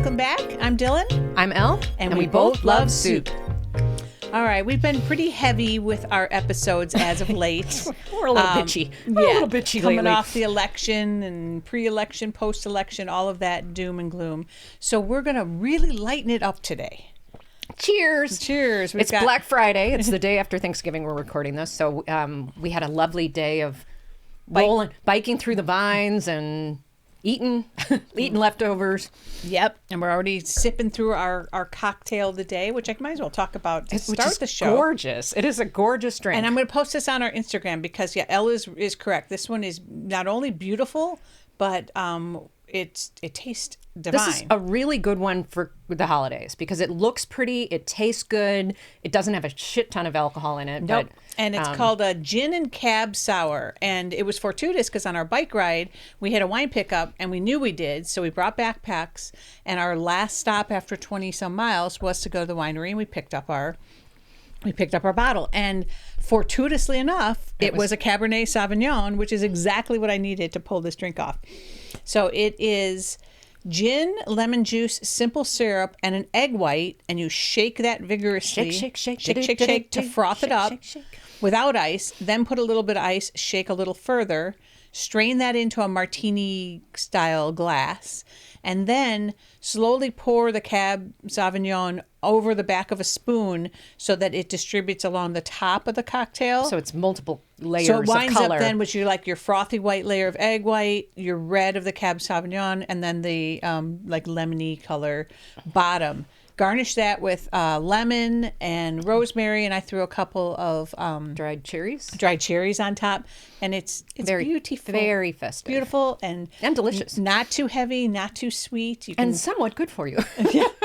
Welcome back. I'm Dylan. I'm Elle. And we both love soup. All right, we've been pretty heavy with our episodes as of late. We're a little bitchy. We're a little bitchy coming lately. off the election and pre-election, post-election, all of that doom and gloom. So we're going to really lighten it up today. Cheers. Cheers. It's Black Friday. It's the day after Thanksgiving we're recording this. So we had a lovely day of biking through the vines and eating leftovers. Yep. And we're already sipping through our cocktail of the day, which I might as well talk about to start the show. Gorgeous. It is a gorgeous drink. And I'm going to post this on our Instagram because, Elle is correct. This one is not only beautiful, but it tastes divine. This is a really good one for the holidays because it looks pretty, it tastes good, it doesn't have a shit ton of alcohol in it. Nope. But, and it's called a gin and cab sour. And it was fortuitous because on our bike ride, we had a wine pickup and we knew we did. So we brought backpacks and our last stop after 20 some miles was to go to the winery and we picked up our bottle. And fortuitously enough, it was a Cabernet Sauvignon, which is exactly what I needed to pull this drink off. So it is gin, lemon juice, simple syrup, and an egg white, and you shake that vigorously. Shake to froth it up without ice. Then put a little bit of ice, shake a little further, strain that into a martini-style glass, and then slowly pour the Cab Sauvignon over the back of a spoon so that it distributes along the top of the cocktail. So it's multiple layers of color. So it winds up then with your frothy white layer of egg white, your red of the Cab Sauvignon, and then the lemony color bottom. Garnish that with lemon and rosemary, and I threw a couple of dried cherries on top, and it's very beautiful, very festive, beautiful, and delicious. Not too heavy, not too sweet, and somewhat good for you.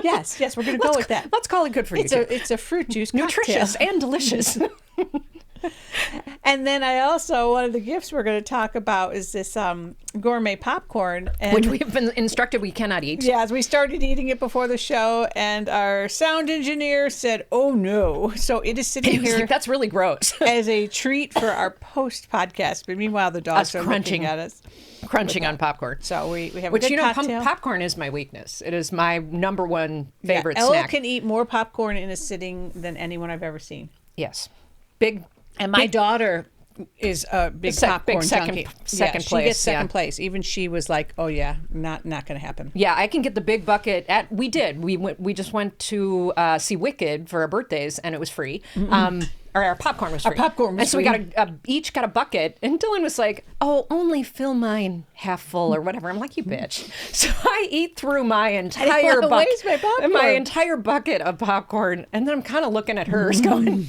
Yes, we're going to go with that. Let's call it good for you. It's a fruit juice cocktail. Nutritious and delicious. And then one of the gifts we're going to talk about is this gourmet popcorn. Which we have been instructed we cannot eat. Yes, we started eating it before the show, and our sound engineer said, oh no. So it is sitting here. Like, that's really gross. As a treat for our post-podcast. But meanwhile, the dogs are looking at us. Crunching on popcorn. So we have a good cocktail. Popcorn is my weakness. It is my number one favorite Elle snack. can eat more popcorn in a sitting than anyone I've ever seen. Yes. And my daughter is a big popcorn junkie. Second place. She gets second place. Even she was like, "Oh yeah, not going to happen." Yeah, I can get the big bucket. We just went to see Wicked for our birthdays, and it was free. Our popcorn was free. And so we each got a bucket, and Dylan was like, "Oh, only fill mine half full or whatever." I'm like, "You bitch!" So I eat through my entire bucket of popcorn, and then I'm kind of looking at hers, going,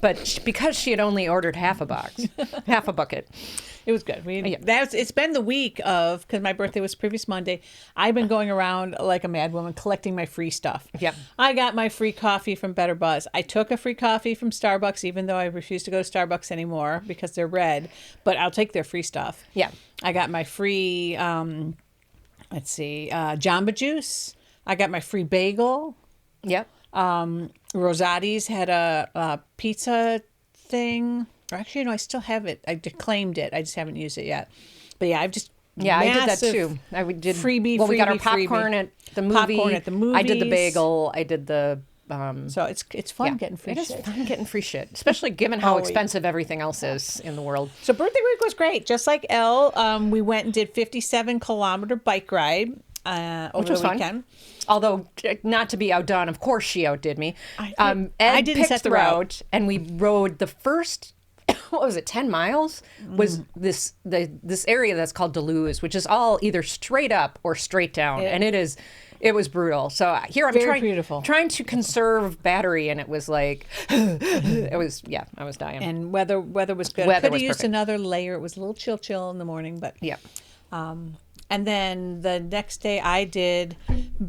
But because she had only ordered half a bucket. It was good. It's been the week of, because my birthday was previous Monday, I've been going around like a mad woman collecting my free stuff. Yeah. I got my free coffee from Better Buzz. I took a free coffee from Starbucks, even though I refuse to go to Starbucks anymore because they're red, but I'll take their free stuff. Yeah. I got my free, Jamba Juice. I got my free bagel. Yep. Rosati's had a pizza thing. Or actually, no, I still have it. I claimed it. I just haven't used it yet. But yeah, I did that too. I did freebie. We got our popcorn at the movie. I did the bagel. I did the. So it's fun getting free shit. It is fun getting free shit, especially given how expensive everything else is in the world. So birthday week was great. Just like Elle, we went and did 57-kilometer bike ride over the weekend. Fun. Although, not to be outdone, of course she outdid me. I didn't picked set the route, and we rode the first, 10 miles? Was this area that's called Duluth, which is all either straight up or straight down, and it was brutal. So here I'm trying to conserve battery, and it was like, I was dying. And weather was good. I could have used another layer. It was a little chill in the morning, but yeah. And then the next day I did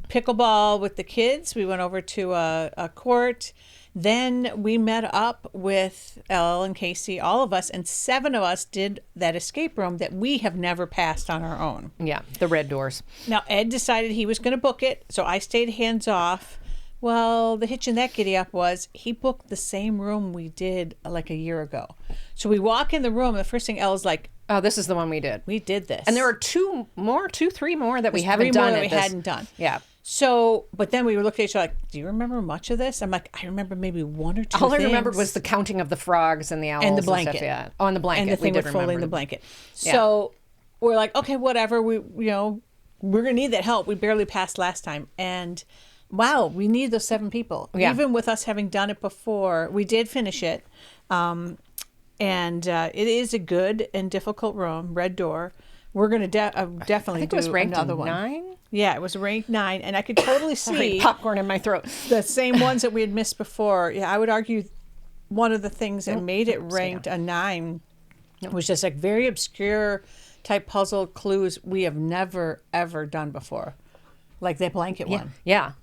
pickleball with the kids. We went over to a court. Then we met up with Elle and Casey, all of us, and 7 of us did that escape room that we have never passed on our own. Yeah, the red doors. Now, Ed decided he was going to book it, so I stayed hands off. Well, the hitch in that giddy up was he booked the same room we did like a year ago. So we walk in the room, and the first thing Elle's like, oh, this is the one we did. we did this. And there are three more that we haven't three done. more that we hadn't done. Yeah. So, but then we were looking at each other like, do you remember much of this? I'm like, I remember maybe one or two All things. I remembered was the counting of the frogs and the owls and the blanket. Stuff, yeah. Oh, and the blanket. And the thing with folding the blanket. So we're like, okay, whatever. We're going to need that help. We barely passed last time. And wow, we need those 7 people. Yeah. Even with us having done it before, we did finish it. And it is a good and difficult room, red door. We're going to definitely do another one. 9? Yeah, it was ranked 9. And I could totally see popcorn in my throat. the same ones that we had missed before. Yeah, I would argue one of the things that made it ranked a 9 was just like very obscure type puzzle clues we have never, ever done before. Like that blanket one. Yeah.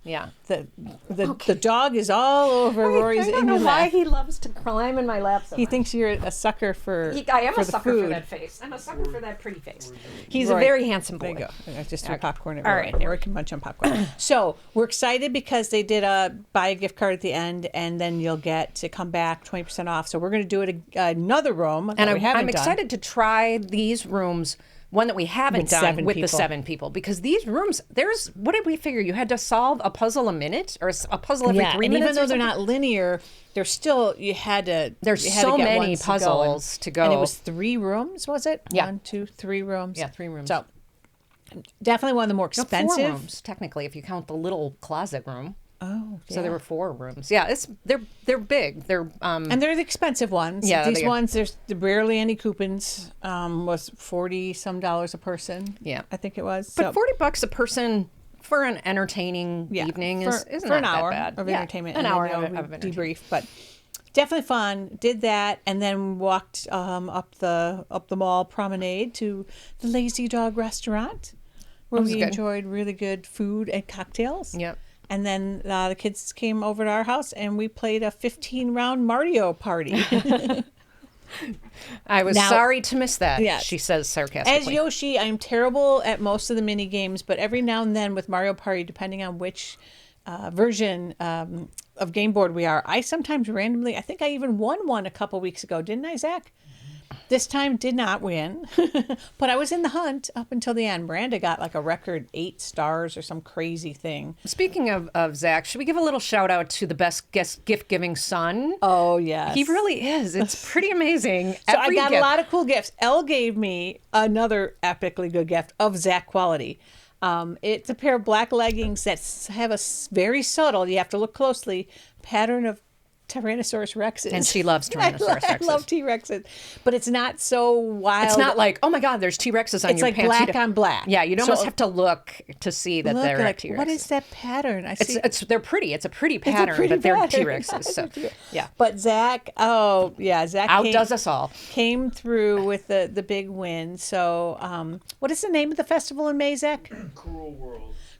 The dog is all over Rory's. I don't know why he loves to climb in my lap so He much. thinks you're a sucker for. I am for a the sucker food. for that face. I'm a sucker for that pretty face. He's Rory, a very handsome boy. There you go. I just threw popcorn at All Rory. right. Rory can munch on popcorn. So we're excited because they did buy a gift card at the end, and then you'll get to come back 20% off. So we're going to do it another room that we haven't I'm done. excited to try these rooms. One that we haven't With done 7 with the people. 7 people, because these rooms, what did we figure? You had to solve a puzzle a minute or a puzzle every 3 and minutes. even though or they're something? not linear, they're still There's you had so to get many ones puzzles to go. And it was 3 rooms, was it? Yeah. 1, 2, 3 rooms. Yeah, 3 rooms. So definitely one of the more No, expensive. 4 rooms technically, if you count the little closet room. Oh, So there were 4 rooms. Yeah, they're big. They're and they're the expensive ones. Yeah, These they are. ones, there's barely any coupons. Was $40 some a person. Yeah. I think it was. but $40 a person for an entertaining evening isn't for not an hour that bad. of Yeah, entertainment. An and hour then, of entertainment. debrief, but definitely fun. Did that, and then walked up the mall promenade to the Lazy Dog restaurant, where we enjoyed really good food and cocktails. Yep. And then the kids came over to our house, and we played a 15-round Mario Party. I was sorry to miss that. Yes. She says sarcastically. As Yoshi, I'm terrible at most of the mini games, but every now and then with Mario Party, depending on which version of Game Board we are, I sometimes randomly, I think I even won one a couple weeks ago, didn't I, Zach? This time did not win, but I was in the hunt up until the end. Miranda got like a record 8 stars or some crazy thing. Speaking of Zach, should we give a little shout out to the best gift-giving son? Oh, yes. He really is. It's pretty amazing. So I got a lot of cool gifts. Elle gave me another epically good gift of Zach quality. It's a pair of black leggings that have a very subtle, you have to look closely, pattern of Tyrannosaurus Rexes. And she loves Tyrannosaurus Rexes. I love T-Rexes. But it's not so wild. It's not like, oh my God, there's T-Rexes on It's your like pants. black on black. Yeah, you'd So- almost have to look to see that they're like, T-Rexes. what is that pattern? I see. They're pretty. It's a pretty pattern, pretty but they're pattern. T-Rexes. So, yeah. But Zach, Zach Outdoes us all. Came through with the big win. So what is the name of the festival in May, Zach?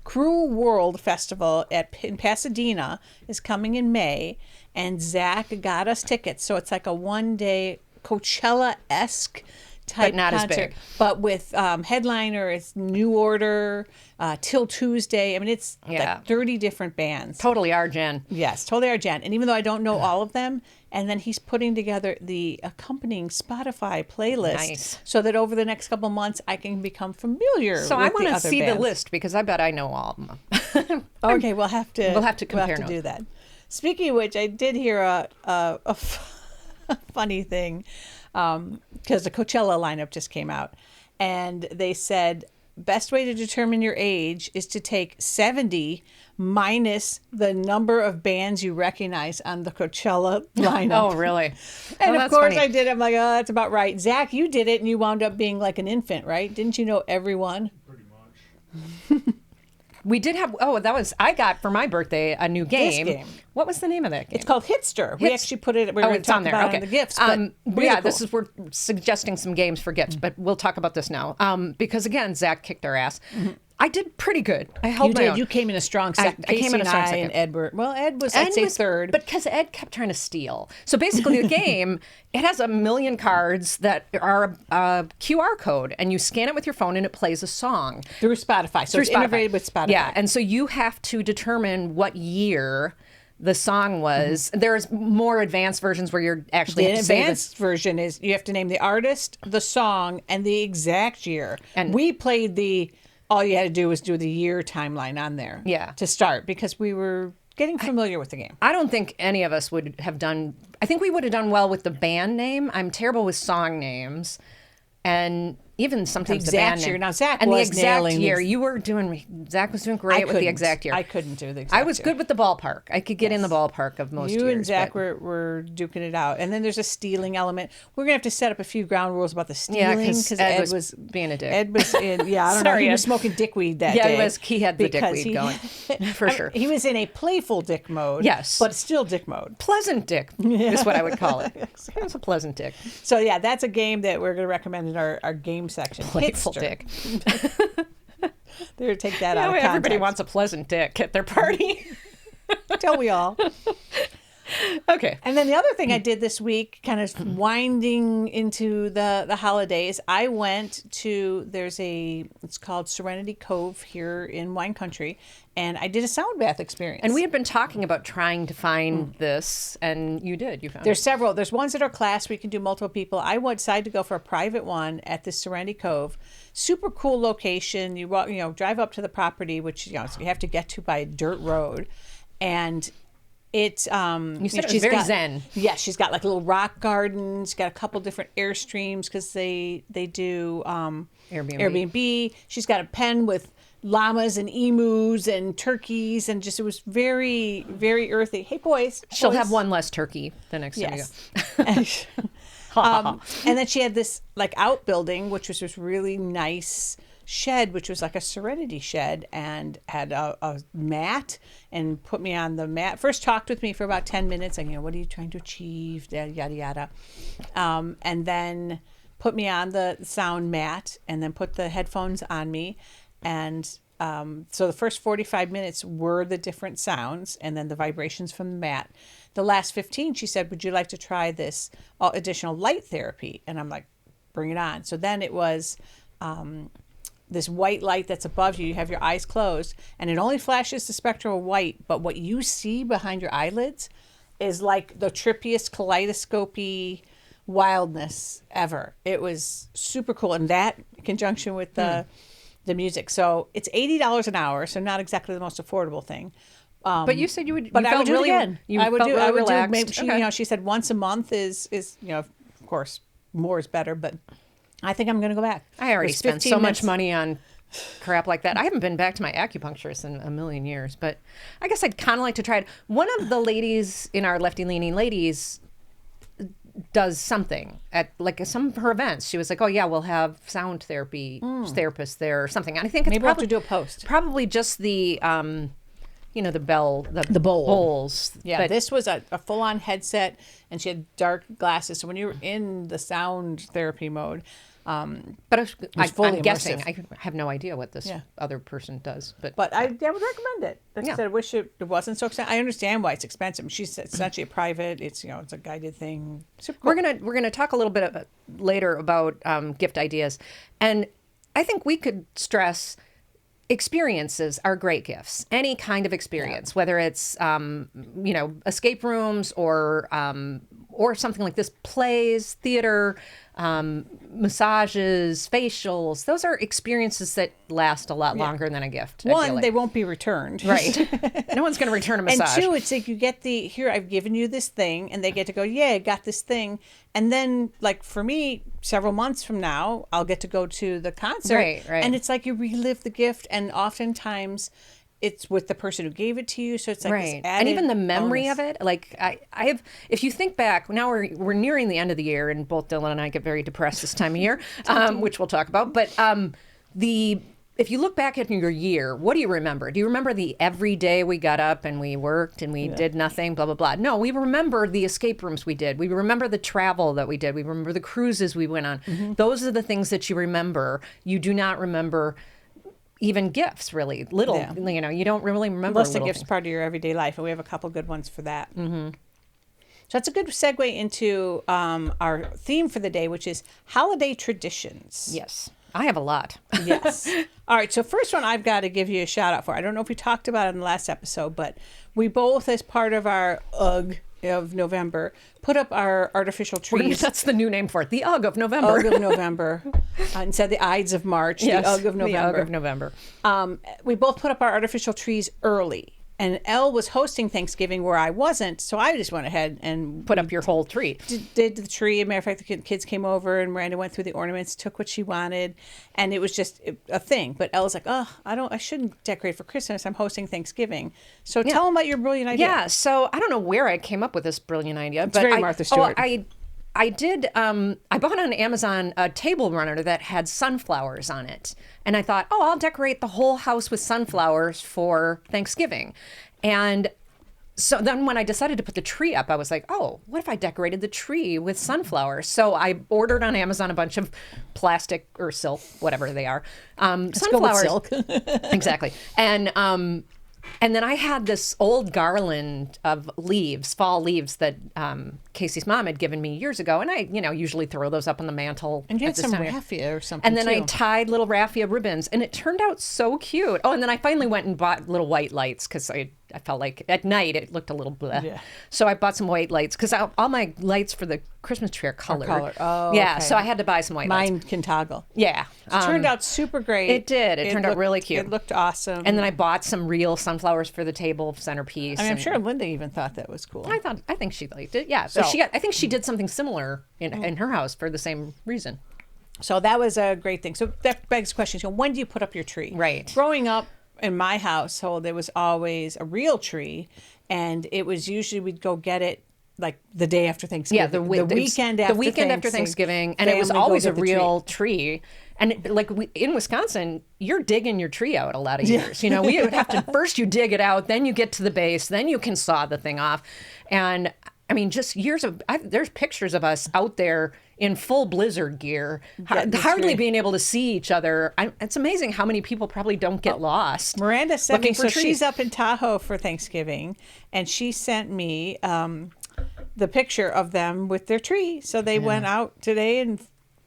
Cruel World Festival in Pasadena is coming in May, and Zach got us tickets. So it's like a one-day Coachella-esque type But not as concert, big. but with headliner, it's New Order, Till Tuesday. I mean, it's like 30 different bands. Totally our Jen. Yes, totally our Jen. And even though I don't know all of them, and then he's putting together the accompanying Spotify playlist so that over the next couple months I can become familiar So with I want the to other see bands. the list because I bet I know all of them. Okay, we'll have to compare do notes. that. Speaking of which, I did hear a funny thing because the Coachella lineup just came out, and they said best way to determine your age is to take 70 minus the number of bands you recognize on the Coachella lineup. Oh, really? And Oh, of that's course funny. I did. I'm like, oh, that's about right. Zach, you did it, and you wound up being like an infant, right? Didn't you know everyone? Pretty much. We did have, I got for my birthday a new game. game. What was the name of that game? It's called Hitster. We actually put it. We're going to it's talk on there. about Okay. it in the gifts. But really yeah, cool. we're suggesting some games for gifts, but we'll talk about this now. Because again, Zach kicked our ass. I did pretty good. I You held my did. own. You came in a strong second. I came in a strong and second. Ed were, well, Ed was, I'd say, third. But because Ed kept trying to steal. So basically the game, it has a million cards that are a QR code, and you scan it with your phone and it plays a song. Through Spotify. So it's integrated with Spotify. Yeah, and so you have to determine what year the song was. There's more advanced versions where you're actually The have to say advanced version is you have to name the artist, the song, and the exact year. And- we played all you had to do was do the year timeline on there. Yeah. To start, because we were getting familiar with the game. I don't think any of us would have done. I think we would have done well with the band name. I'm terrible with song names, and even sometimes the exact band name. year. Now, Zach and the was exact nailing year. these- You were doing. Zach was doing great with the exact year. I couldn't do the exact I was year. good with the ballpark. I could get in the ballpark of most You years. and Zach but- were duking it out. And then there's a stealing element. We're going to have to set up a few ground rules about the stealing. Yeah, 'cause Ed was being a dick. Ed was in, yeah, I don't know. Sorry, He Ed. was smoking dickweed that Yeah, day. he had the because dickweed going, for sure. He was in a playful dick mode. Yes. But still dick mode. Pleasant dick is what I would call it. It was a pleasant dick. So, yeah, that's a game that we're going to recommend in our game section. Playful Hitster. dick. They're going to take that You out know, of context. everybody wants a pleasant dick at their party. Don't we all? Okay. And then the other thing I did this week, kind of winding into the holidays, I went to, it's called Serenity Cove here in Wine Country, and I did a sound bath experience. And we had been talking about trying to find this, and you did. You found There's it. several. There's ones that are class where you can do multiple people. I decided to go for a private one at this Serenity Cove. Super cool location. You walk, drive up to the property, which you have to get to by a dirt road, and it's You said it was very zen. Yeah, she's got like little rock gardens. Got a couple different airstreams because they do Airbnb. She's got a pen with llamas and emus and turkeys, and it was very, very earthy. Hey, boys. She'll have one less turkey the next time you go. Yes. And then she had this like outbuilding, which was this really nice shed, which was like a serenity shed, and had a mat, and put me on the mat. First talked with me for about 10 minutes, like, what are you trying to achieve, yada, yada. And then put me on the sound mat, and then put the headphones on me. And so the first 45 minutes were the different sounds, and then the vibrations from the mat. The last 15, she said, would you like to try this additional light therapy? And I'm like, bring it on. So then it was this white light that's above you. You have your eyes closed, and it only flashes the spectrum of white, but what you see behind your eyelids is like the trippiest kaleidoscopy wildness ever. It was super cool. And that in conjunction with the music. So it's $80 an hour, so not exactly the most affordable thing. But you said you would. But you I would felt do really, it again. You I would felt do. really I would relaxed. do. Maybe she, Okay. she said once a month is of course more is better. But I think I'm going to go back. I already There's spent 15 so minutes. much money on crap like that. I haven't been back to my acupuncturist in a million years, but I guess I'd kind of like to try it. One of the ladies in our lefty leaning ladies does something at like some of her events. She was like, "Oh yeah, we'll have sound therapy therapists there or something." And I think it's Maybe we'll have probably to do a post. Probably just the the bowl. bowls. Yeah, But this was a full on headset, and she had dark glasses. So when you were in the sound therapy mode, but fully I'm guessing. immersive. I have no idea what this Yeah. other person does. But I would recommend it. Like I Yeah. said, I wish it wasn't so expensive. I understand why it's expensive. She's essentially a private. It's it's a guided thing. Super cool. we're gonna talk a little bit later about gift ideas, and I think we could stress experiences are great gifts. Any kind of experience, whether it's escape rooms or something like this, plays, theater, massages, facials. Those are experiences that last a lot longer than a gift. I feel One, like. they won't be returned. Right. No one's going to return a massage. And two, it's like you get here, I've given you this thing, and they get to go, yeah, I got this thing. And then, like for me, several months from now, I'll get to go to the concert. Right. And it's like you relive the gift, and oftentimes it's with the person who gave it to you. So it's like this Right. added And even the memory bonus. of it, like I have, if you think back, now we're nearing the end of the year, and both Dylan and I get very depressed this time of year, which we'll talk about. But if you look back at your year, what do you remember? Do you remember the every day we got up and we worked and we did nothing, blah, blah, blah? No, we remember the escape rooms we did. We remember the travel that we did. We remember the cruises we went on. Those are the things that you remember. You do not remember even gifts, really. Little, Yeah. you don't really remember Unless the little gift's things. part of your everyday life, and we have a couple good ones for that. Mm-hmm. So that's a good segue into our theme for the day, which is holiday traditions. Yes. I have a lot. Yes. All right. So first one I've got to give you a shout out for. I don't know if we talked about it in the last episode, but we both, as part of our UGG of November, put up our artificial trees. That's the new name for it. The UGG of November. UGG of November. Instead of the Ides of March, Yes, the UGG of November. The UGG of November. We both put up our artificial trees early. And Elle was hosting Thanksgiving where I wasn't, so I just went ahead and Put up your whole tree. did the tree. As a matter of fact, the kids came over and Miranda went through the ornaments, took what she wanted, and it was just a thing. But Elle was like, "Oh, I shouldn't decorate for Christmas. I'm hosting Thanksgiving." So tell them about your brilliant idea. Yeah, so I don't know where I came up with this brilliant idea, but very Martha Stewart. I did. I bought on Amazon a table runner that had sunflowers on it, and I thought, oh, I'll decorate the whole house with sunflowers for Thanksgiving. And so then when I decided to put the tree up, I was like, oh, what if I decorated the tree with sunflowers? So I ordered on Amazon a bunch of plastic or silk, whatever they are, sunflowers. Go with silk. Exactly. And then I had this old garland of leaves, fall leaves that Casey's mom had given me years ago. And I, usually throw those up on the mantle. And you at had this some time of year. raffia or something, And then I too. tied little raffia ribbons, and it turned out so cute. Oh, and then I finally went and bought little white lights because I felt like at night it looked a little bleh. Yeah. So I bought some white lights because all my lights for the Christmas tree are colored. Oh, yeah. okay. So I had to buy some white lights. Mine can toggle. Yeah. It turned out super great. It did. It turned out looked really cute. It looked awesome. And then I bought some real sunflowers for the table centerpiece. I mean, I'm and sure Linda even thought that was cool. I think she liked it. Yeah. So I think she did something similar in her house for the same reason. So that was a great thing. So that begs the question, so when do you put up your tree? Right. Growing up in my household, there was always a real tree, and it was usually we'd go get it like the day after Thanksgiving. Yeah, the weekend after Thanksgiving, and it was Family always go a get the real tree. And in Wisconsin, you're digging your tree out a lot of years. We would have to first you dig it out, then you get to the base, then you can saw the thing off, and I mean, just years of there's pictures of us out there in full blizzard gear, hardly being able to see each other. It's amazing how many people probably don't get lost. Miranda sent me, looking for so trees. she's up in Tahoe for Thanksgiving, and she sent me the picture of them with their tree. So they went out today and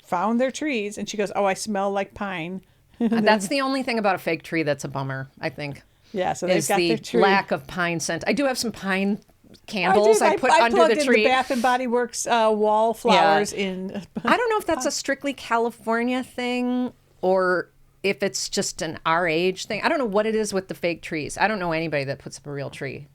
found their trees, and she goes, "Oh, I smell like pine." That's the only thing about a fake tree that's a bummer, I think. Yeah, so they've is got the their tree. lack of pine scent. I do have some pine candles I put under plugged the in tree. the Bath and Body Works wall flowers in. I don't know if that's a strictly California thing or if it's just an our age thing. I don't know what it is with the fake trees. I don't know anybody that puts up a real tree.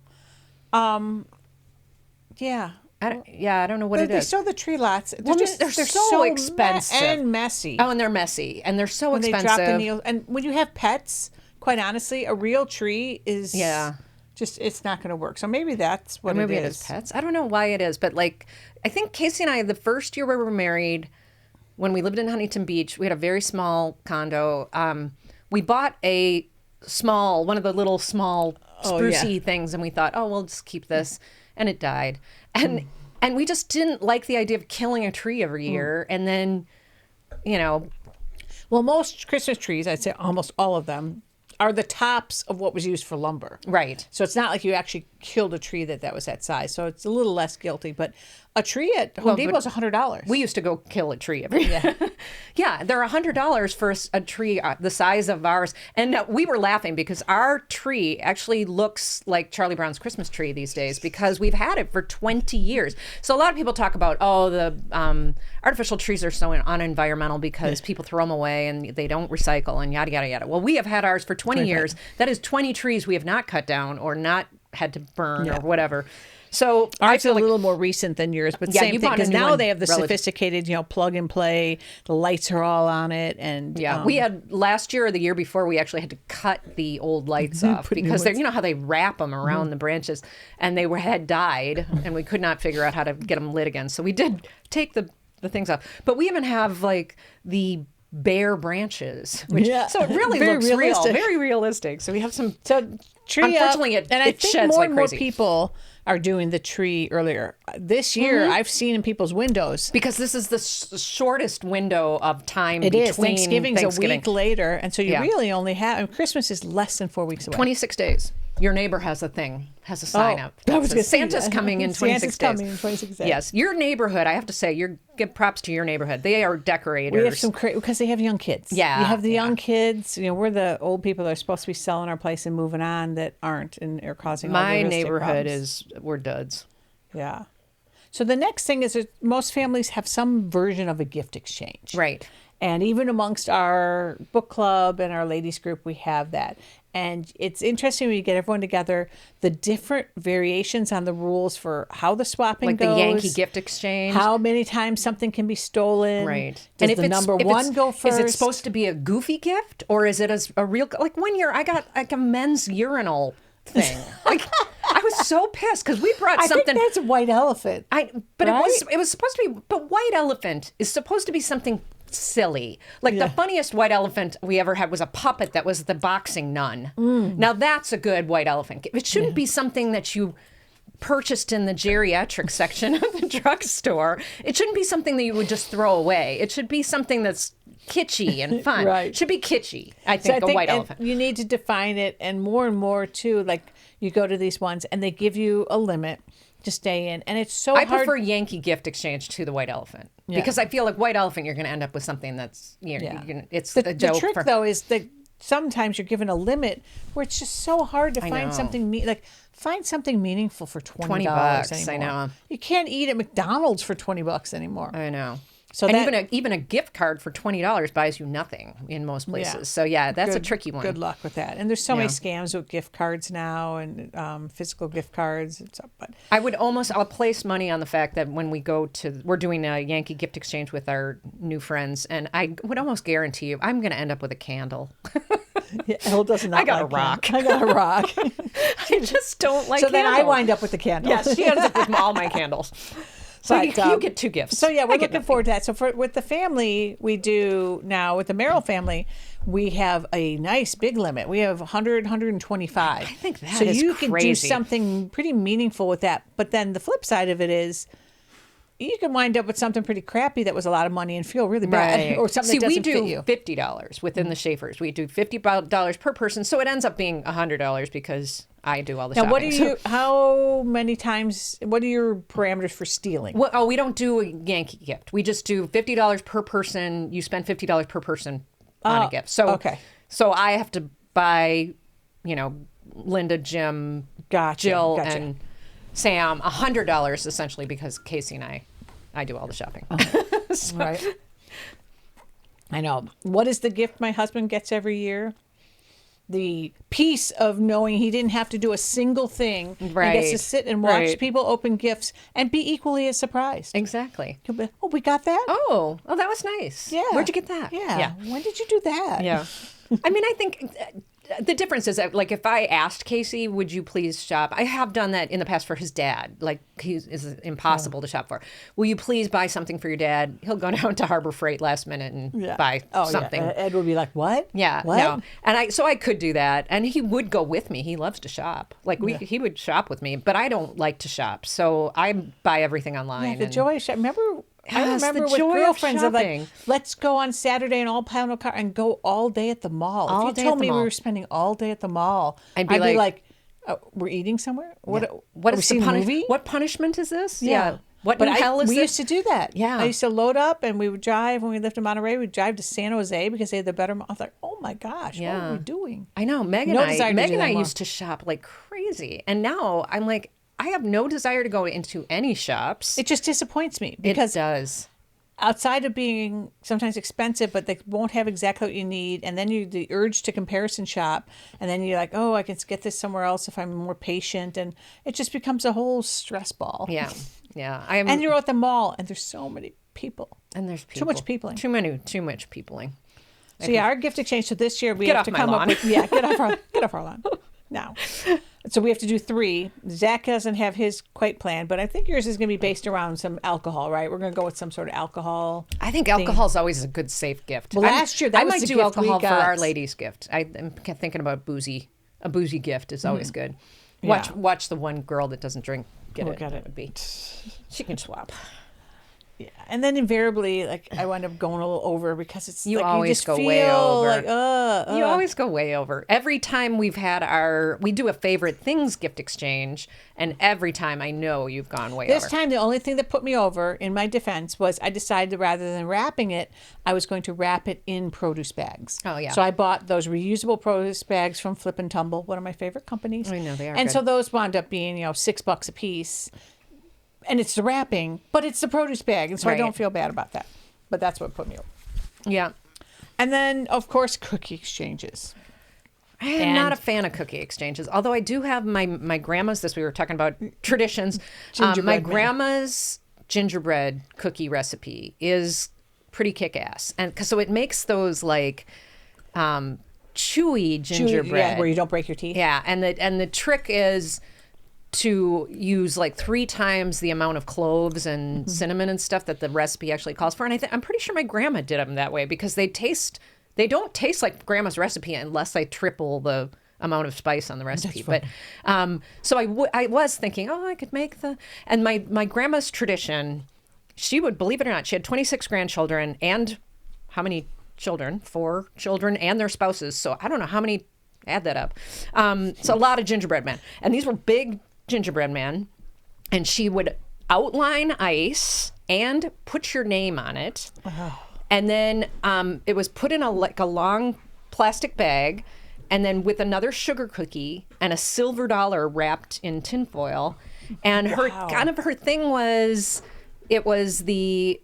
Yeah. I don't know what it They is. show the tree lots. Well, they're so expensive and messy. Oh, and they're messy, and they're so when they expensive. drop the needles, and when you have pets, quite honestly, a real tree is just it's not going to work. So maybe that's what Maybe it it is pets. I don't know why it is, but like I think Casey and I, the first year we were married, when we lived in Huntington Beach, we had a very small condo. We bought one of the little small sprucey things, and we thought, oh, we'll just keep this, and it died, and we just didn't like the idea of killing a tree every year, and then, Well, most Christmas trees, I'd say almost all of them, are the tops of what was used for lumber. Right. So it's not like you actually killed a tree that was that size. So it's a little less guilty. But a tree at Home Depot is $100. We used to go kill a tree every year. Yeah, they're $100 for a tree the size of ours. And we were laughing because our tree actually looks like Charlie Brown's Christmas tree these days because we've had it for 20 years. So a lot of people talk about, the artificial trees are so unenvironmental because people throw them away and they don't recycle and yada, yada, yada. Well, we have had ours for 20 years. That is 20 trees we have not cut down or not had to burn or whatever. So ours is a little more recent than yours, but same thing because now they have the sophisticated, plug and play. The lights are all on it, and we had last year or the year before we actually had to cut the old lights off because they're, how they wrap them around the branches, and they had died, and we could not figure out how to get them lit again. So we did take the things off, but we even have like the bare branches. Which, Yeah. So it really Very looks realistic. real, very realistic. So we have some. So tree Unfortunately, up, it- and I it think sheds more like and more crazy. people are doing the tree earlier. This year, I've seen in people's windows. Because this is the shortest window of time It between is. Thanksgiving's Thanksgiving. a week later, and so you Yeah. really only have. And Christmas is less than 4 weeks away. 26 days. Your neighbor has a thing, has a sign up. I was Says, gonna say Santa's that. coming in 26 Santa's days. coming in 26 days. Yes, your neighborhood. I have to say, you give props to your neighborhood. They are decorators. We have some because they have young kids. Yeah, you have the yeah. young kids. You know, we're the old people that are supposed to be selling our place and moving on that aren't and are causing all the My real estate neighborhood problems. we're duds. Yeah. So the next thing is that most families have some version of a gift exchange. Right. And even amongst our book club and our ladies group, we have that. And it's interesting when you get everyone together, the different variations on the rules for how the swapping Like goes. the Yankee gift exchange. How many times something can be stolen. Right. Does if the it's- number if one it's- go first? Is it supposed to be a goofy gift or is it a real, like one year I got like a men's urinal thing. Like I was so pissed because we brought I something. think that's a white elephant. But right? it was supposed to be, but white elephant is supposed to be something silly. Like the funniest white elephant we ever had was a puppet that was the boxing nun. Now that's a good white elephant. It shouldn't be something that you purchased in the geriatric section of the drugstore. It shouldn't be something that you would just throw away. It should be something that's kitschy and fun. Right. It should be kitschy, I So think, a white and elephant. you need to define it, and more too. Like you go to these ones, and they give you a limit to stay in, and it's so I hard. prefer Yankee gift exchange to the white elephant because I feel like white elephant you're going to end up with something that's it's The a joke. trick, though, is that sometimes you're given a limit where it's just so hard to know. find something find something meaningful for $20 $20, anymore. I know. You can't eat at McDonald's for $20 anymore. I know. So and that- even a gift card for $20 buys you nothing in most places. Yeah. So yeah, that's a Good- tricky one. Good luck with that. And there's so many Yeah. scams with gift cards now and physical gift cards. But I'll place money on the fact that when we're doing a Yankee gift exchange with our new friends, and I would almost guarantee you I'm going to end up with a candle. yeah, Elle does not. I got a like rock. candles. I got a rock. I just don't like so then I candles. wind up with the candle. Yes, she ends up with all my candles. So But, you get two gifts. So yeah, we're I get looking forward to that. So with the family, we do now with the Merrill family, we have a nice big limit. We have 100, 125. I think that so is you can do crazy. something pretty meaningful with that. But then the flip side of it is, you can wind up with something pretty crappy that was a lot of money and feel really bad, or something See, that we doesn't fit you. do $50 within the Schaefer's. We do $50 per person, so it ends up being $100 because I do all the Now, shopping. what do you? How many times? What are your parameters for stealing? Well, we don't do a Yankee gift. We just do $50 per person. You spend $50 per person on a gift. So okay. So I have to buy, Linda, Jim, Gotcha, Jill, gotcha. and Sam $100 essentially because Casey and I do all the shopping. Right. I know. What is the gift my husband gets every year? The peace of knowing he didn't have to do a single thing. Right. He gets to sit and watch Right. people open gifts and be equally as surprised. Exactly. He'll be, oh, we got that? Oh, that was nice. Yeah. Where'd you get that? Yeah. When did you do that? Yeah. I mean, I think the difference is that, like, if I asked Casey, would you please shop? I have done that in the past for his dad. Like, he is impossible to shop for. Will you please buy something for your dad? He'll go down to Harbor Freight last minute and buy something. Yeah. Ed would be like, what? Yeah, What? no. And I could do that. And he would go with me. He loves to shop. Like, he would shop with me, but I don't like to shop. So I buy everything online. Yeah, the joy of shopping. I Yes, the remember with joy of girlfriends of like, shopping. let's go on Saturday and all pile in a car and go all day at the mall. All if day you at told the me we mall. were spending all day at the mall, I'd be like, we're eating somewhere? What What are we is the seeing a movie? What punishment is this? Yeah. What But in hell is we this? used to do that. Yeah. I used to load up and we would drive when we lived in Monterey. We'd drive to San Jose because they had the better mall. I was like, oh my gosh, what are we doing? I know. Meg No and desire to Meg do and that I anymore. used to shop like crazy. And now I'm like, I have no desire to go into any shops. It just disappoints me It because does. outside of being sometimes expensive, but they won't have exactly what you need. And then the urge to comparison shop. And then you're like, oh, I can get this somewhere else if I'm more patient. And it just becomes a whole stress ball. Yeah. Yeah. And you're at the mall and there's so many people. And there's Too much peopling. Too much peopling. So yeah, our gift exchange. So this year we Get have off to my come lawn. up with get off our lawn now. So we have to do 3. Zach doesn't have his quite planned, but I think yours is going to be based around some alcohol, right? We're going to go with some sort of alcohol. I think alcohol is always a good safe gift. Well, last year, that I was might the do gift we alcohol for got. Our Lady's gift. I'm thinking about boozy. A boozy gift is always good. Yeah. Watch the one girl that doesn't drink get it. Get That it. would be. She can swap. Yeah, and then invariably, like I wind up going a little over because it's You like always you just go feel way over. like You always go way over. Every time we do a favorite things gift exchange, and every time I know you've gone way This over. time, the only thing that put me over, in my defense, was I decided that rather than wrapping it, I was going to wrap it in produce bags. Oh, yeah. So I bought those reusable produce bags from Flip and Tumble, one of my favorite companies. I know, they are And good. so those wound up being, $6 a piece. And it's the wrapping, but it's the produce bag, and so I Right. don't feel bad about that. But that's what put me over. Yeah. And then, of course, cookie exchanges. I am not a fan of cookie exchanges, although I do have my grandma's, we were talking about traditions. Gingerbread My man. grandma's gingerbread cookie recipe is pretty kick-ass. And so it makes those like chewy gingerbread. Yeah, where you don't break your teeth. Yeah, and the trick is to use like 3 times the amount of cloves and cinnamon and stuff that the recipe actually calls for. And I'm pretty sure my grandma did them that way because they don't taste like grandma's recipe unless I triple the amount of spice on the recipe. But so I was thinking, I could make and my grandma's tradition, she would, believe it or not, she had 26 grandchildren and how many children? 4 children and their spouses. So I don't know how many, add that up. So a lot of gingerbread men. And these were big gingerbread men, and she would outline ice and put your name on it, and then it was put in a long plastic bag, and then with another sugar cookie and a silver dollar wrapped in tinfoil, and her thing was, it was the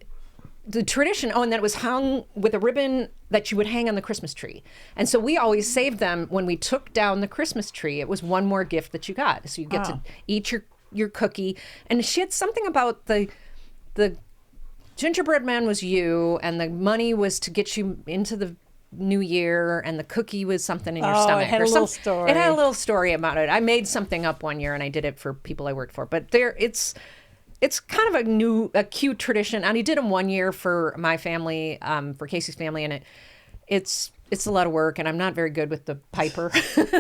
tradition, and that it was hung with a ribbon that you would hang on the Christmas tree. And so we always saved them when we took down the Christmas tree. It was one more gift that you got. So you get to eat your cookie. And she had something about the gingerbread man was you, and the money was to get you into the new year, and the cookie was something in your stomach. It had a little story. It had a little story about it. I made something up one year, and I did it for people I worked for. But it's kind of a cute tradition. And I did them one year for my family, for Casey's family, and it's a lot of work, and I'm not very good with the piper.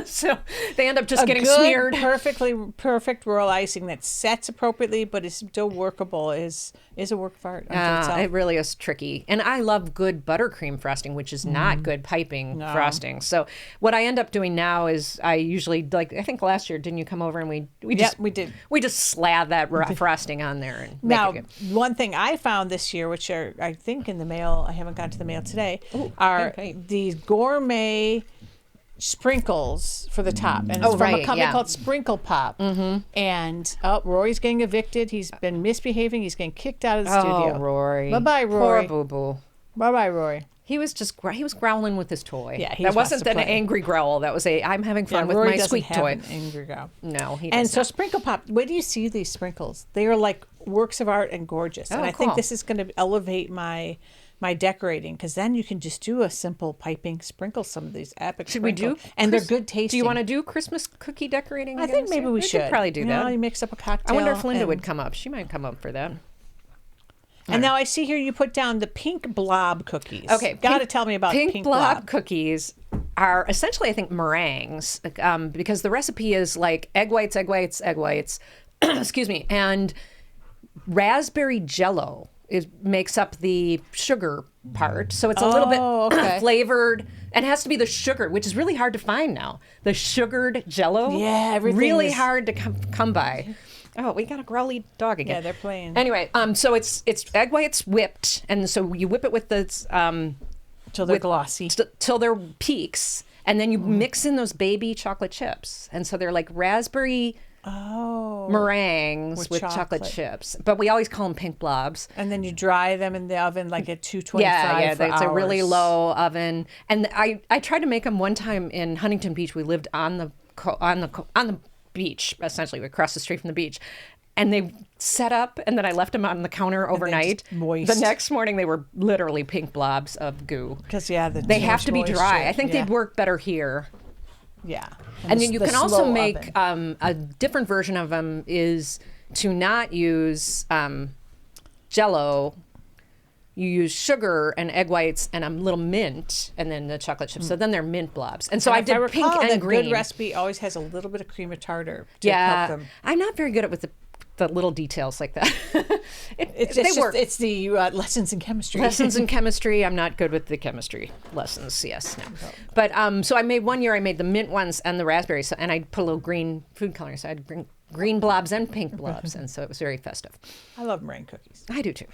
So they end up just getting smeared. Perfect royal icing that sets appropriately, but is still workable is a work of art unto itself. It really is tricky. And I love good buttercream frosting, which is not good piping frosting. So what I end up doing now is I usually, like, I think last year, didn't you come over and we did. We just slab that frosting on there and Now, make it good. one thing I found this year, which are, I think, in the mail, I haven't gotten to the mail today, are these gourmet sprinkles for the top. And it's from a company called Sprinkle Pop. Mm-hmm. And Rory's getting evicted. He's been misbehaving. He's getting kicked out of the studio. Oh, Rory. Bye-bye, Rory. Poor boo-boo. Bye-bye, Rory. He was growling with his toy. Yeah, that wasn't an angry growl. That was I'm having fun with Rory my squeak doesn't toy. have an angry growl. No, he And does so not. Sprinkle Pop, where do you see these sprinkles? They are like works of art and gorgeous. And I think cool. this is going to elevate my decorating, because then you can just do a simple piping, sprinkle some of these epic Should we do? And they're good tasting. Do you want to do Christmas cookie decorating? I again think this maybe year? we should. could probably do that. You mix up a cocktail. I wonder if Linda and, would come up. She might come up for that. And now I see here you put down the pink blob cookies. Okay, Got to tell me about pink blob cookies. Are essentially, I think, meringues, because the recipe is like egg whites, excuse me, and raspberry jello makes up the sugar part. So it's a little bit flavored, and it has to be the sugar, which is really hard to find now. The sugared jello. Yeah, everything really is hard to come by. Oh, we got a growly dog again. Yeah, they're playing. Anyway, so it's egg whites whipped, and so you whip it with the till they're glossy, till they're peaks, and then you mix in those baby chocolate chips, and so they're like raspberry meringues with chocolate chips. But we always call them pink blobs. And then you dry them in the oven like at 225 Yeah, for it's hours. a really low oven. And I tried to make them one time in Huntington Beach. We lived on the beach, essentially across the street from the beach. And they set up, and then I left them on the counter overnight. Moist. The next morning, they were literally pink blobs of goo. Because they have to be dry. I think they'd work better here. Yeah. And the- then you the can also slow make oven. a different version of them is to not use Jell-O. You use sugar and egg whites and a little mint, and then the chocolate chips. So then they're mint blobs. And so I If did recall, pink and the green. good recipe always has a little bit of cream of tartar to help Yeah, them. I'm not very good at with the little details like that. They work. It's the lessons in chemistry. Lessons in chemistry. I'm not good with the chemistry lessons. Yes, no. But so I made one year. I made the mint ones and the raspberries, and I put a little green food coloring. So I had green blobs and pink blobs, and so it was very festive. I love meringue cookies. I do too.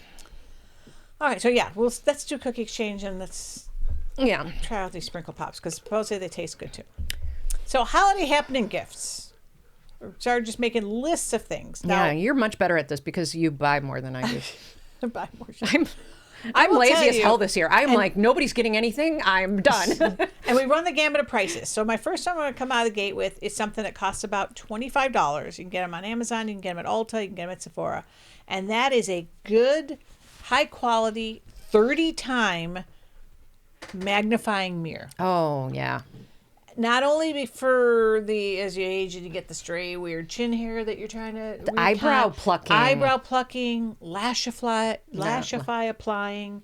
All right, so yeah, let's do cookie exchange and let's try out these sprinkle pops because supposedly they taste good too. So holiday happening gifts. We started just making lists of things. Now, Yeah, you're much better at this because you buy more than I do. buy more shit. I'm will lazy tell as you, hell this year. I'm like, nobody's getting anything. I'm done. And we run the gamut of prices. So my first one I'm going to come out of the gate with is something that costs about $25. You can get them on Amazon. You can get them at Ulta. You can get them at Sephora. And that is a good, high quality, 30-time magnifying mirror. Oh, yeah. Not only for as you age and you get the stray weird chin hair that you're trying to eyebrow plucking. lashify applying.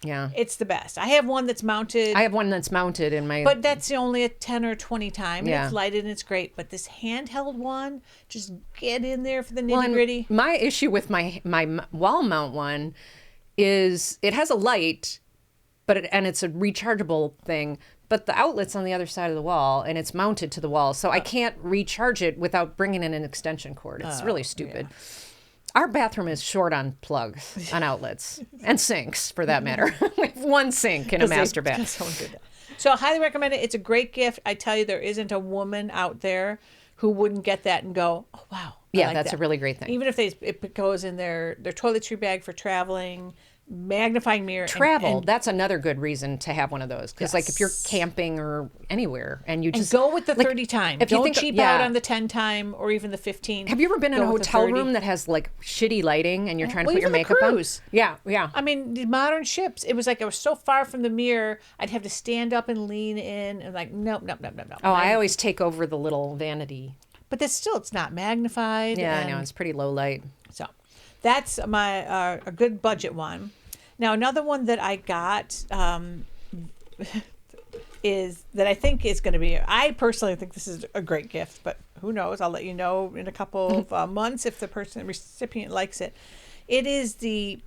Yeah. It's the best. I have one that's mounted. I have one that's mounted in my... But that's only a 10 or 20 time. Yeah. It's lighted and it's great. But this handheld one, just get in there for the Well, nitty and gritty. my issue with my wall mount one is it has a light, and it's a rechargeable thing, but the outlet's on the other side of the wall and it's mounted to the wall. So I can't recharge it without bringing in an extension cord. It's really stupid. Yeah. Our bathroom is short on plugs, on outlets, and sinks for that matter. We have one sink in a master bath. So I highly recommend it. It's a great gift. I tell you, there isn't a woman out there who wouldn't get that and go, oh, wow. Yeah, that's a really great thing. Even if it goes in their toiletry bag for traveling, magnifying mirror. Travel, that's another good reason to have one of those. Because like if you're camping or anywhere and you just... go with the 30 time. If you Don't cheap out on the 10 time or even the 15. Have you ever been in a hotel room that has like shitty lighting and you're trying to put your makeup on? Yeah, yeah. I mean, the modern ships, it was like I was so far from the mirror, I'd have to stand up and lean in and like, nope. Oh, I always take over the little vanity. But it's not magnified. Yeah, I know. It's pretty low light. So that's my a good budget one. Now, another one that I got is that I think is going to be, I personally think this is a great gift, but who knows? I'll let you know in a couple of months if the recipient likes it. It is the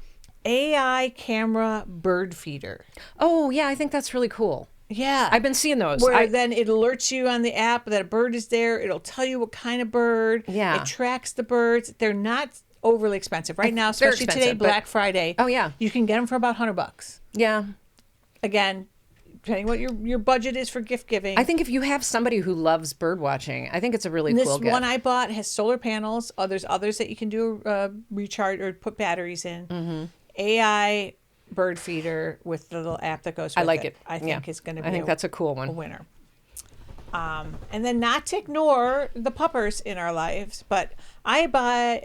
AI camera bird feeder. Oh, yeah. I think that's really cool. Yeah. I've been seeing those. Where then it alerts you on the app that a bird is there. It'll tell you what kind of bird. Yeah. It tracks the birds. They're not overly expensive. Right now, especially today, Black Friday. Oh, yeah. You can get them for about $100. Yeah. Again, depending what your budget is for gift giving. I think if you have somebody who loves bird watching, I think it's a really cool gift. This one I bought has solar panels. There's others that you can do recharge or put batteries in. Mm-hmm. AI bird feeder with the little app that goes with it. I like it. I think it's going to be I think that's a cool one. A winner. And then not to ignore the puppers in our lives, but I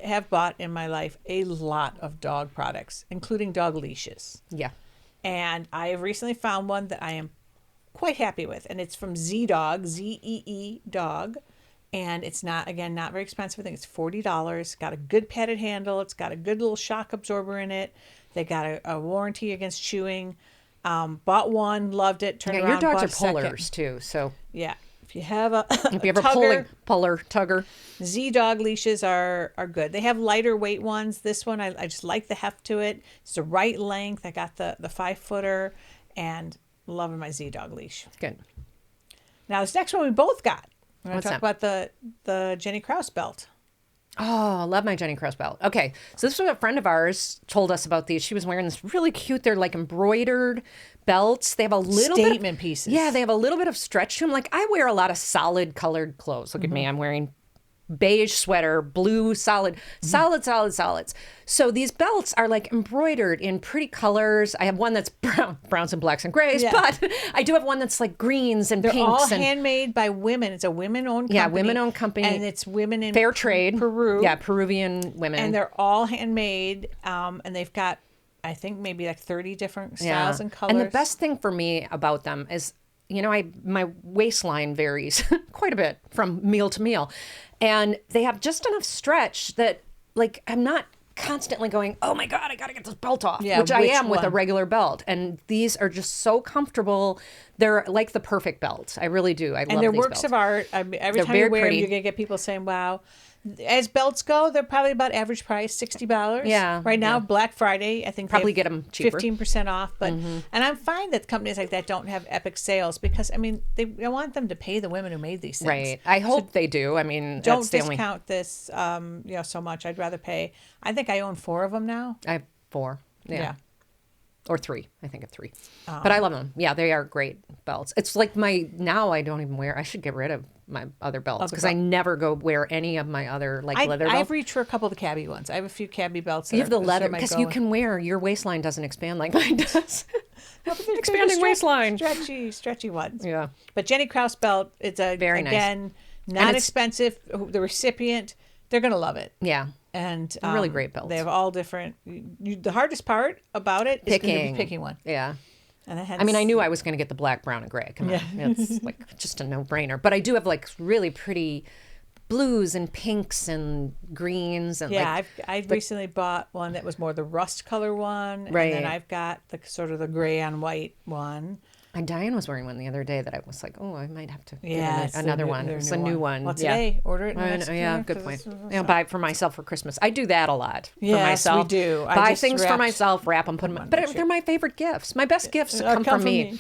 have bought in my life a lot of dog products, including dog leashes. Yeah. And I have recently found one that I am quite happy with, and it's from Z-Dog, Z-E-E Dog. And it's not very expensive. I think it's $40. It's got a good padded handle. It's got a good little shock absorber in it. They got a warranty against chewing. Bought one, loved it. Turned around, your dogs bought are pullers second. too, so yeah. If you have a tugger, Z-Dog leashes are good. They have lighter weight ones. This one I just like the heft to it. It's the right length. I got the 5-footer, and loving my Z-Dog leash. Good. Now this next one we both got. We're going to talk that? about the Jenny Krause belt. Oh, I love my Jenny Krause belt. Okay, so this was a friend of ours told us about these. She was wearing this really cute, they're like embroidered belts. They have a little statement pieces. Yeah, they have a little bit of stretch to them. Like I wear a lot of solid colored clothes. Look at me, I'm wearing beige sweater, blue solids. So these belts are like embroidered in pretty colors. I have one that's browns and blacks and grays, but I do have one that's like greens and pinks. They're all handmade by women. It's a women-owned company. Yeah, women-owned company. And it's women in fair trade. Peru. Yeah, Peruvian women. And they're all handmade. And they've got, I think, maybe like 30 different styles and colors. And the best thing for me about them is my waistline varies quite a bit from meal to meal. And they have just enough stretch that like I'm not constantly going, oh my God, I got to get this belt off, which I am with a regular belt. And these are just so comfortable. They're like the perfect belt. I really do. I love these belts. And they're works of art. I mean, every time you wear them, you're going to get people saying, wow. As belts go, they're probably about average price, $60. Yeah. Right now, Black Friday, I think probably get them cheaper. 15% off. But and I'm fine that companies like that don't have epic sales because I mean I want them to pay the women who made these things. Right. I hope they do. I mean, don't discount this so much. I'd rather pay. I think I own 4 of them now. I have 4. Yeah. Or 3. I think of 3. But I love them. Yeah, they are great belts. It's like now I don't even wear. I should get rid of my other belts because I never go wear any of my other leather belts. I've reached for a couple of the cabbie ones. I have a few cabbie belts. You have the leather because you can wear, your waistline doesn't expand like mine does. Expanding waistline. Stretchy ones. Yeah. But Jenny Krause belt, it's very nice. Not expensive. The recipient, they're going to love it. Yeah. And really great belts. They have all different. The hardest part about it is going to be picking one. Yeah. And I knew I was going to get the black, brown, and gray. Come on. It's like just a no-brainer. But I do have like really pretty blues and pinks and greens. And I recently bought one that was more the rust color one. Right. And then I've got the sort of the gray on white one. And Diane was wearing one the other day that I was like, oh, I might have to get another one. It's a new one. Well, today, order it. Good point. Buy it for myself for Christmas. I do that a lot for myself. We do. Buy things for myself, wrap them, put them. But they're my favorite gifts. My best gifts come from me.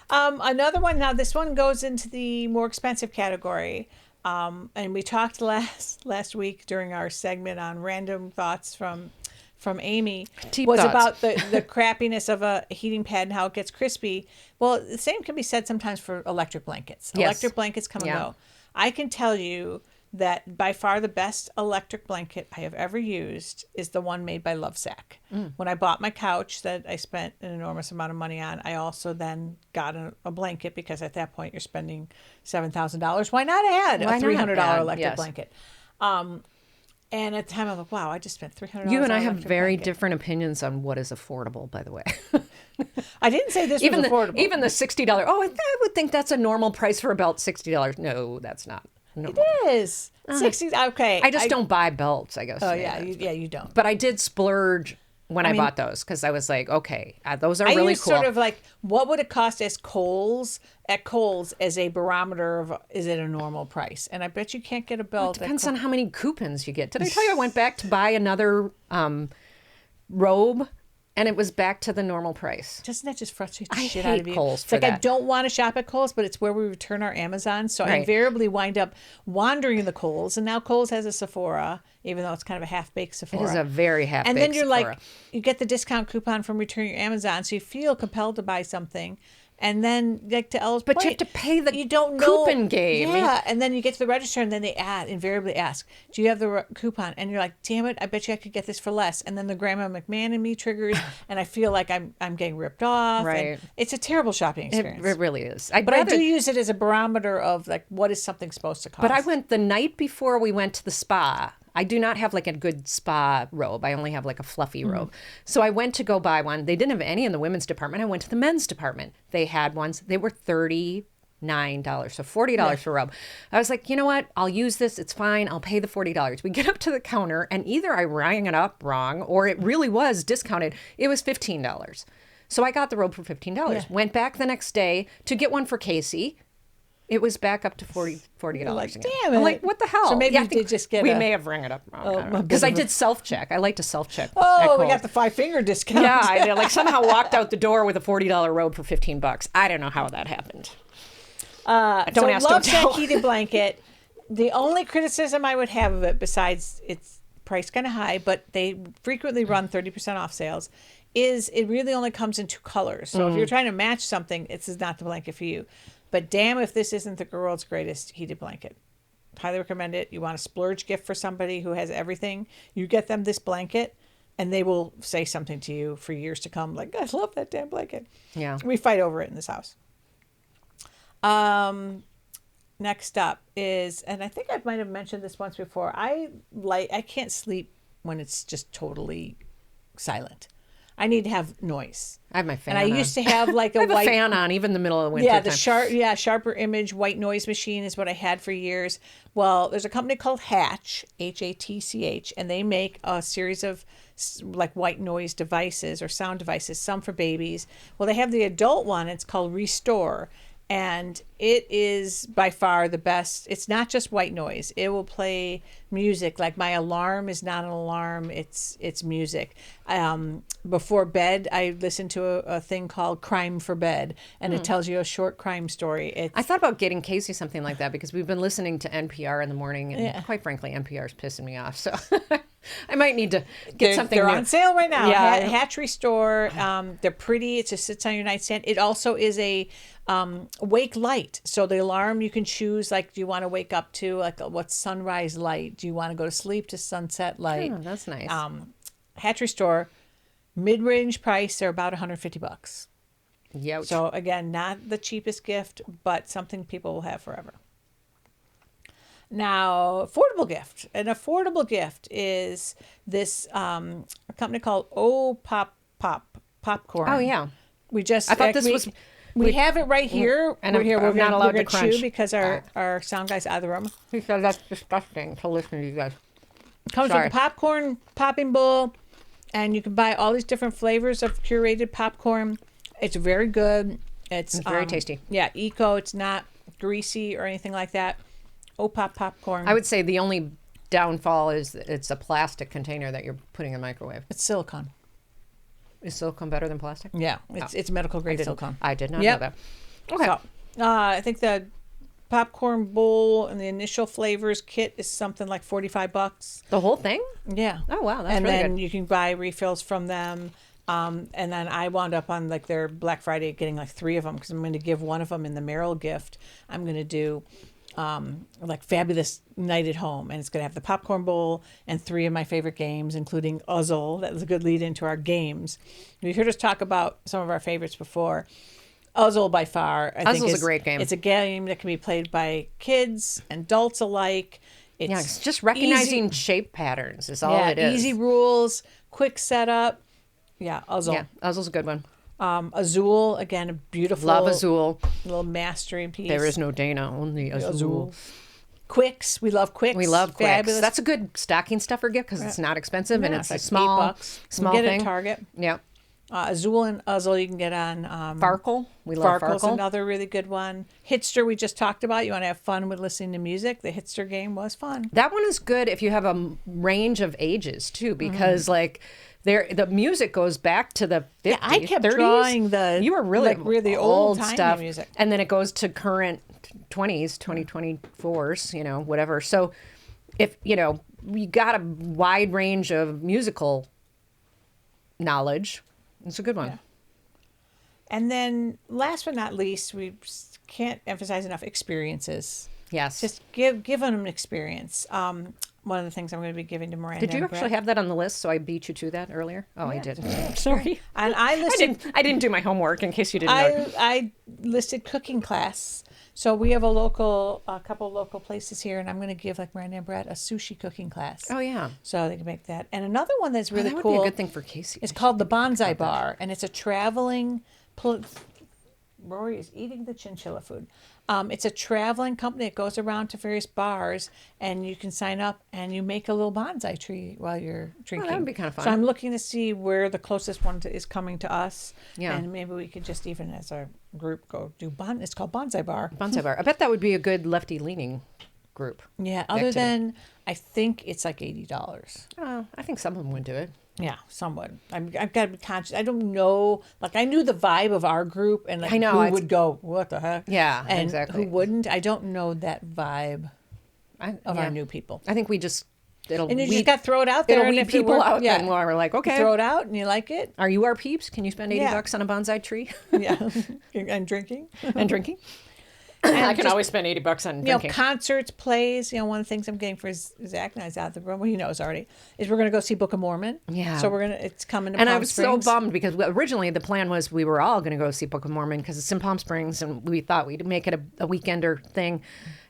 Another one. Now, this one goes into the more expensive category. And we talked last week during our segment on random thoughts from Amy about the crappiness of a heating pad and how it gets crispy. Well, the same can be said sometimes for electric blankets. Yes. Electric blankets come and go. I can tell you that by far the best electric blanket I have ever used is the one made by Lovesac. When I bought my couch that I spent an enormous amount of money on, I also then got a blanket because at that point you're spending $7,000. Why not add a $300 electric blanket? And at the time, I'm like, wow, I just spent $300. You and I have very different opinions on what is affordable, by the way. I didn't say this was affordable. Even the $60. Oh, I would think that's a normal price for a belt, $60. No, that's not. Normal. It is. 60. Okay. I just don't buy belts, I guess. Oh, yeah. You don't. But I did splurge when I bought those because I was like, okay, those are really cool. Sort of like, what would it cost at Kohl's as a barometer of, is it a normal price? And I bet you can't get a belt. It depends on how many coupons you get. Did I tell you I went back to buy another robe and it was back to the normal price? Doesn't that just frustrate the shit out of you? Kohl's it's like I don't want to shop at Kohl's, but it's where we return our Amazon. So I invariably wind up wandering in the Kohl's. And now Kohl's has a Sephora, even though it's kind of a half-baked Sephora. It is a very half-baked And then you're Sephora. like, you get the discount coupon from return your Amazon, so you feel compelled to buy something. And then, like to Ella's point, you have to pay the coupon game. Yeah, and then you get to the register, and then they invariably ask, "Do you have the coupon?" And you're like, "Damn it! I bet you I could get this for less." And then the Grandma McMahon in me triggers, and I feel like I'm getting ripped off. Right. And it's a terrible shopping experience. It really is. I do use it as a barometer of like what is something supposed to cost. But I went the night before we went to the spa. I do not have like a good spa robe. I only have like a fluffy robe. So I went to go buy one. They didn't have any in the women's department. I went to the men's department. They had ones. They were $39, so $40 for a robe. I was like, you know what? I'll use this. It's fine. I'll pay the $40. We get up to the counter and either I rang it up wrong or it really was discounted. It was $15. So I got the robe for $15. Yeah. Went back the next day to get one for Casey. It was back up to $40 like, again. Damn it. I'm like, what the hell? So maybe you did just get we may have rang it up wrong. Because I did self-check. I like to self-check. Oh, we got the 5-finger discount. Yeah, I like somehow walked out the door with a $40 robe for $15. I don't know how that happened. Don't ask, don't tell. Heated blanket. The only criticism I would have of it, besides it's priced kind of high, but they frequently run 30% off sales, is it really only comes in 2 colors. So if you're trying to match something, this is not the blanket for you. But damn if this isn't the world's greatest heated blanket. Highly recommend it. You want a splurge gift for somebody who has everything. You get them this blanket and they will say something to you for years to come. Like, I love that damn blanket. Yeah. We fight over it in this house. Next up is, and I think I might have mentioned this once before. I can't sleep when it's just totally silent. I need to have noise. I have my fan And I on. used to have like I a have white a fan on even in the middle of the winter yeah, time. sharper image white noise machine is what I had for years. Well, there's a company called Hatch, and they make a series of like white noise devices or sound devices, some for babies. Well, they have the adult one. It's called Restore. And it is by far the best. It's not just white noise. It will play music. Like my alarm is not an alarm. It's music. Before bed, I listen to a thing called Crime for Bed, and it tells you a short crime story. I thought about getting Casey something like that because we've been listening to NPR in the morning, and quite frankly, NPR is pissing me off. So I might need to get something. They're new. on sale right now. Yeah. Hatch Restore. They're pretty. It just sits on your nightstand. It also is a wake light. So the alarm you can choose, like, do you want to wake up to like what's sunrise light? Do you want to go to sleep to sunset light? Oh, that's nice. Hatch Restore, mid-range price. They're about $150. Yeah. So again, not the cheapest gift, but something people will have forever. Now, affordable gift. An affordable gift is this a company called Popcorn. Oh yeah. We just I thought this was. we have it right here. And we're here. I'm We're not allowed gonna to crunch. chew because our sound guy's out of the room. He said that's disgusting to listen to you guys. Comes Sorry. with a popcorn popping bowl, and you can buy all these different flavors of curated popcorn. It's very good. It's very tasty. Yeah, eco. It's not greasy or anything like that. Popcorn. I would say the only downfall is that it's a plastic container that you're putting in the microwave. It's silicone. Is silicone better than plastic? Yeah, it's medical grade silicone. I did not Yep. know that. Okay. So, I think the popcorn bowl and the initial flavors kit is something like $45. The whole thing? Yeah. Oh, wow. That's and really then good. you can buy refills from them. And then I wound up on like their Black Friday getting like 3 of them because I'm going to give one of them in the Merrill gift. I'm going to do like fabulous night at home, and it's going to have the popcorn bowl and 3 of my favorite games, including Uzzle. That was a good lead into our games. You've heard us talk about some of our favorites before. Uzzle by far, I think Uzzle's is a great game. It's a game that can be played by kids and adults alike. It's just recognizing shape patterns is all it is. Easy rules, quick setup. Yeah, Uzzle. Yeah, Uzzle's a good one. Azul, again, a beautiful Love Azul. little mastering piece. There is no Dana, only Azul. Quicks, we love Quicks. We love Quicks. Fabulous. That's a good stocking stuffer gift because it's not expensive and Yeah, it's like a small, $8. small you can get thing. it at Target. Yeah. Azul and Uzzle you can get on Farkle. We love Farkle's Farkle. another really good one. Hitster we just talked about. You want to have fun with listening to music. The Hitster game was fun. That one is good if you have a range of ages too, because like the music goes back to the 50s, I kept 30s. drawing the You were really like really old timey stuff, music. and then it goes to current 20s, 2024s, you know, whatever. So if you know you got a wide range of musical knowledge, it's a good one. Yeah. And then last but not least, we can't emphasize enough experiences. Yes. Just give them an experience. One of the things I'm going to be giving to Miranda. Did you and actually Brett. have that on the list? So I beat you to that earlier. Oh, I did. Sorry. And I listed. I didn't do my homework in case you didn't know. I listed cooking class. So we have a couple of local places here, and I'm going to give like Miranda and Brett a sushi cooking class. Oh yeah. So they can make that. And another one that's really that would cool. be a good thing for Casey. It's called the Bonsai Bar, and it's a traveling. Rory is eating the chinchilla food. It's a traveling company that goes around to various bars, and you can sign up and you make a little bonsai tree while you're drinking. that would be kind of fun. So I'm looking to see where the closest one is coming to us. Yeah. And maybe we could just even as a group go do It's called Bonsai Bar. Bonsai bar. I bet that would be a good lefty leaning group. Yeah. Other activity. than I think it's like $80. I think some of them would do it. Yeah, somewhat. I've got to be conscious. I don't know. Like I knew the vibe of our group, and like I know, who it's- would go, what the heck? Yeah, and exactly. who wouldn't. I don't know that vibe of our new people. I think we just And you just got to throw it out there. it'll and weed if it people work- out. yeah. Then we're like, okay, Throw it out, and you like it. are you our peeps? Can you spend $80 Yeah. on a bonsai tree Yeah, and drinking. and drinking? I can just- always spend $80 on You know, drinking. concerts, plays. You know, one of the things I'm getting for Zach, now he's out of the room. Well, he knows already. Is we're going to go see Book of Mormon. Yeah. So it's coming to And Palm I was Springs. so bummed because originally the plan was we were all going to go see Book of Mormon because it's in Palm Springs and we thought we'd make it a weekender thing.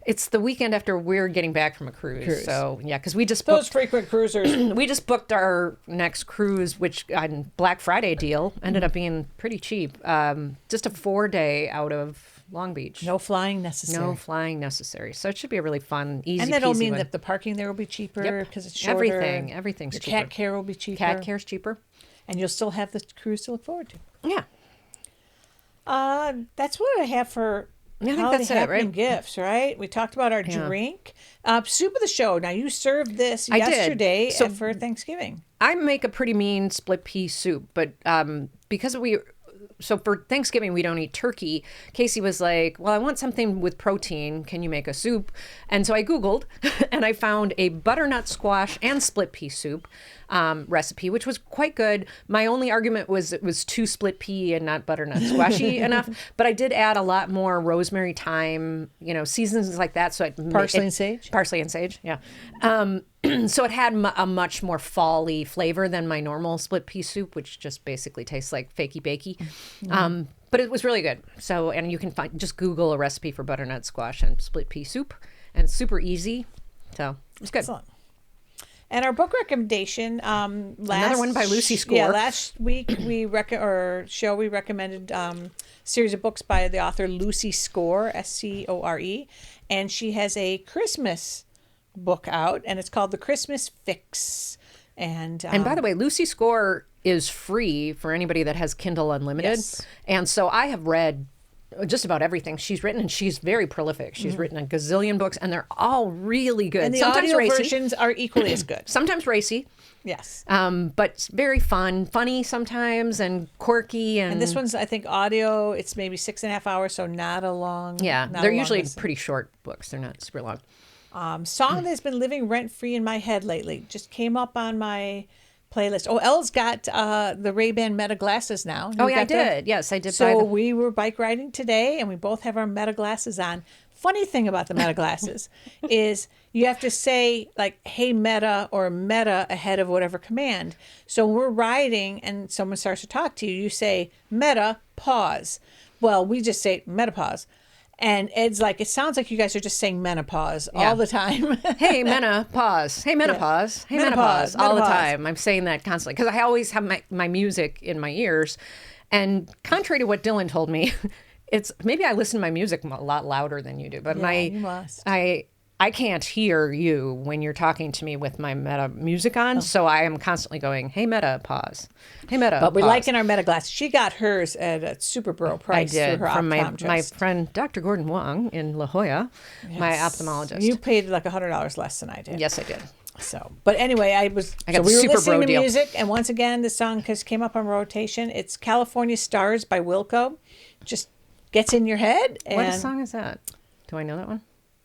It's the weekend after we're getting back from a cruise. So, yeah, because we just Those frequent cruisers. we just booked our next cruise, which on Black Friday deal ended up being pretty cheap. Just a 4-day out of Long Beach. No flying necessary. No flying necessary. So it should be a really fun, easy And that'll mean one. that the parking there will be cheaper because it's shorter. Everything's Your cheaper. cat care will be cheaper. Cat care's cheaper. And you'll still have the cruise to look forward to. Yeah. That's what I have for I think holiday that's it, happening right? gifts, right? We talked about our drink. Soup of the show. Now, you served this I did. yesterday So- for Thanksgiving. I make a pretty mean split pea soup, but because so for Thanksgiving we don't eat turkey. Casey was like, "Well, I want something with protein. Can you make a soup?" And so I Googled, and I found a butternut squash and split pea soup recipe, which was quite good. My only argument was it was too split pea and not butternut squashy enough. But I did add a lot more rosemary, thyme, seasons like that. So Parsley and sage? Parsley and sage, yeah. So it had a much more fall-y flavor than my normal split pea soup, which just basically tastes like fakey bakey. But it was really good. So, and you can just Google a recipe for butternut squash and split pea soup, and it's super easy. So it's good. Excellent. And our book recommendation, Another one by Lucy Score. Yeah, last week we recommended series of books by the author Lucy Score, Score, and she has a Christmas book out, and it's called The Christmas Fix. And by the way, Lucy Score is free for anybody that has Kindle Unlimited. Yes. And so I have read just about everything she's written, and she's very prolific. She's written a gazillion books, and they're all really good. and the Sometimes audio racy, versions are equally as good. sometimes racy, Yes. but very funny sometimes, and quirky. And this one's, I think, audio. It's maybe 6.5 hours, so not a long. yeah, not a they're long usually listen. pretty short books. They're not super long. Song that's been living rent free in my head lately just came up on my playlist. Oh, Elle's got the Ray-Ban Meta glasses now. Oh You yeah, I got them? did. Yes, I did. buy So them. we were bike riding today, and we both have our Meta glasses on. Funny thing about the Meta glasses is you have to say like, "Hey Meta" or "Meta" ahead of whatever command. So when we're riding and someone starts to talk to you, you say "Meta pause." Well, we just say "Meta pause." And Ed's like, it sounds like you guys are just saying menopause all the time. Hey, menopause. Hey, menopause. Hey, menopause. All the time. I'm saying that constantly because I always have my music in my ears. And contrary to what Dylan told me, it's maybe I listen to my music a lot louder than you do. But you must. I can't hear you when you're talking to me with my Meta music on. So I am constantly going, hey, Meta, pause. Hey, Meta, But we pause. liking our Meta glasses. She got hers at a super bro I price did through her from my optometrist. friend Dr. Gordon Wong in La Jolla, my ophthalmologist. You paid like $100 less than I did. Yes, I did. So, but anyway, I got so the we were super listening bro to deal. music, and once again, the song came up on rotation. It's "California Stars" by Wilco. Just gets in your head. And What song is that? Do I know that one?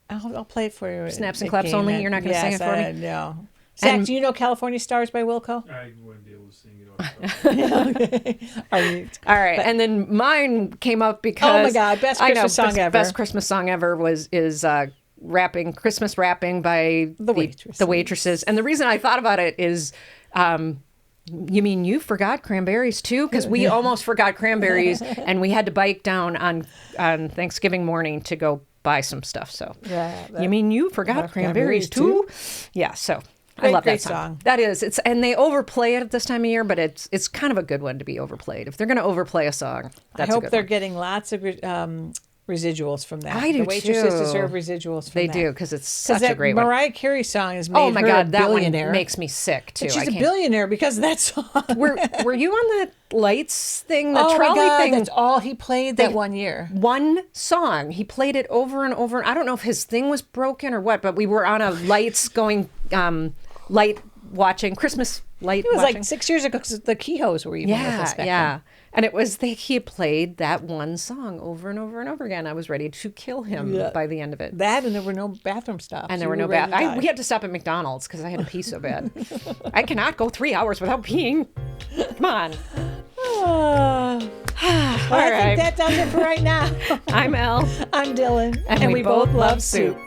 I'll play it for you. Snaps and claps only? You're not gonna sing it for me? No. Zach, And- do you know "California Stars" by Wilco? I wouldn't be able to sing it off. Are you? All right, and then mine came up because Oh my God, best Christmas song ever. Best Christmas song ever is Christmas rapping by The Waitresses. The Waitresses, and the reason I thought about it is, you mean you forgot cranberries too? Because we almost forgot cranberries, and we had to bike down on Thanksgiving morning to go buy some stuff. So Yeah, you mean you forgot cranberries too? Yeah, so. I Great, love great that song. song. That is, and they overplay it at this time of year, but it's kind of a good one to be overplayed. If they're going to overplay a song, that's I a hope good they're one. getting lots of residuals from that. I do The Waitresses too. deserve residuals from They that. do because it's Because such a that great one. Mariah Carey song has made Oh my her God, a that one billionaire. makes me sick too. And she's I a can't- billionaire because of that song. Were you on that lights thing, the Oh my trolley God, thing? that's all he played that one year. One song. He played it over and over. I don't know if his thing was broken or what, but we were on a lights going light watching Christmas light. It was watching. like 6 years ago because the Keyhoes were even with us back Yeah. And it was he played that one song over and over and over again. I was ready to kill him Yeah. by the end of it. then. That and there were no bathroom stops. And there You were no ready to die. we had to stop at McDonald's because I had to pee so bad. I cannot go 3 hours without peeing. Come on. Well, I right. think that does it for right now. I'm Elle. I'm Dylan. And we both love soup.